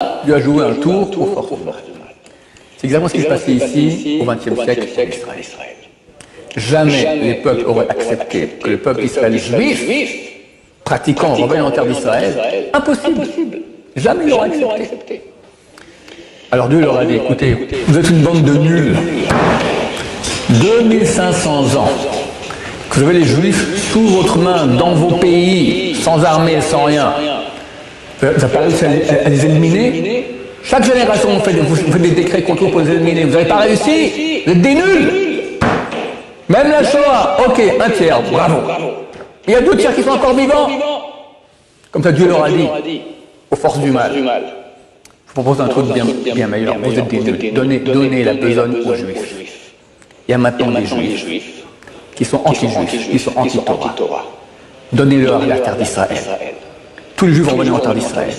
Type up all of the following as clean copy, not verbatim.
lui a joué un tour aux forces du mal. C'est exactement ce qui se passait ici au XXe siècle en Israël. Jamais les peuples auraient accepté que le peuple d'Israël juif, pratiquant, revenant en terre d'Israël, impossible. Jamais ils l'auraient accepté. Alors Dieu leur a dit, écoutez, vous êtes une bande de nuls. 2500 ans que vous avez les Juifs sous votre main, dans vos pays, sans armée, sans rien. Vous n'avez pas réussi à les éliminer? Chaque génération, on fait des décrets contre vous pour les éliminer. Vous n'avez pas réussi? Vous êtes des nuls! Même la Shoah, ok, un tiers, bravo. Il y a 2 tiers qui sont encore vivants. Comme ça, Dieu leur a dit, aux forces du mal. Je vous propose un truc bien meilleur. Vous êtes des nuls. Donnez la besogne aux Juifs. Il y a maintenant des Juifs qui sont anti-Juifs, qui sont anti-Torah. Donnez-leur la terre d'Israël. Tous les Juifs vont venir en terre d'Israël.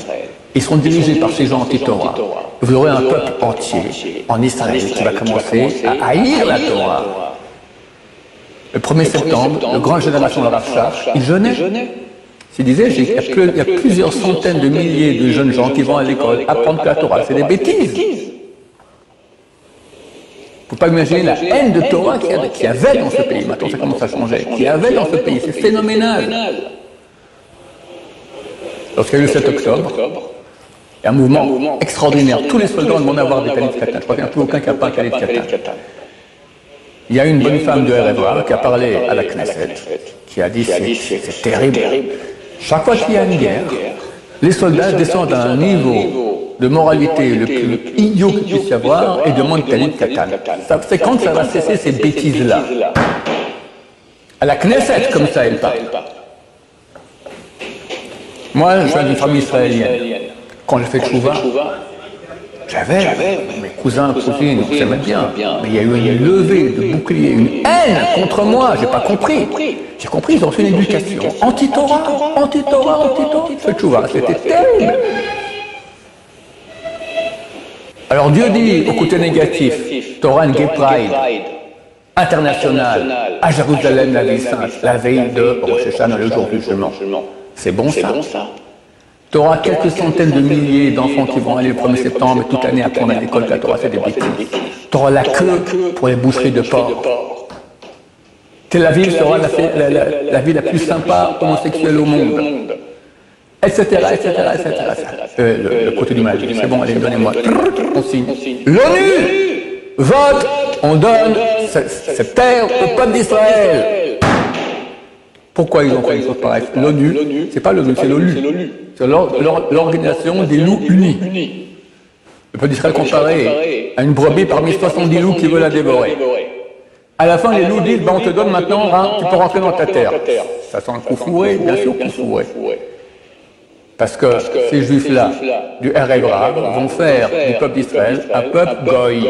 Ils seront dirigés par ces gens anti-Torah. Vous aurez un peuple entier en Israël qui va commencer à haïr la Torah. Le 1er septembre, le grand génération de Rav Shach, il jeûnait. Il disait, il y a plusieurs centaines de milliers de jeunes gens qui vont à l'école apprendre que la Torah, c'est des bêtises. Il ne faut pas imaginer la haine de Torah qu'il y avait dans ce pays. Maintenant, ça commence à changer. Qu'il y avait dans ce pays. C'est phénoménal. Lorsqu'il y a eu le 7 octobre, il y a un mouvement extraordinaire. Tous les soldats ont demandé à avoir des talit katan. Je crois qu'il n'y a plus aucun qui n'a pas un talit katan. Il y a une bonne femme de Erev qui a parlé à la Knesset, qui a dit c'est terrible. Chaque fois qu'il y a une guerre, les soldats descendent à un niveau de moralité le plus idiot qu'il puisse y avoir et demandent talit katan. C'est quand ça va cesser ces bêtises-là. À la Knesset, comme ça, elle parle. Moi, je viens d'une famille israélienne. Quand j'ai fait tchouva, j'avais mes cousins, cousines, on s'aimait bien. Mais il y a eu une levée de bouclier, une haine contre moi. J'ai pas compris. J'ai compris, ils ont reçu une éducation anti-Torah. Ce tchouva, c'était terrible. Alors Dieu dit au côté négatif, Torah and Gay Pride, international, à Jérusalem, la ville sainte, la veille de Rosh Hashanah, le jour du jugement. C'est bon ça. Tu auras quelques centaines de milliers d'enfants qui vont aller le 1er septembre et toute l'année apprendre à l'école que la Torah c'est des bêtises. Tu auras la queue pour les boucheries de porc. Tel Aviv sera la ville la plus sympa homosexuelle au monde. Etc. Le côté du mal. C'est bon, allez, donnez-moi. On signe. L'ONU vote, on donne cette terre au peuple d'Israël. Pourquoi ils ont fait une chose pareille? L'ONU, c'est pas l'ONU, c'est l'OLU. C'est l'organisation des loups unis. Le peuple d'Israël comparé à une brebis parmi 70 loups qui veulent la dévorer. À la fin, les loups disent, on te donne maintenant, tu peux rentrer dans ta terre. Ça sent un coup fourré, bien sûr coup fourré. Parce que ces juifs-là, du Erev Rav, vont faire du peuple d'Israël un peuple goy.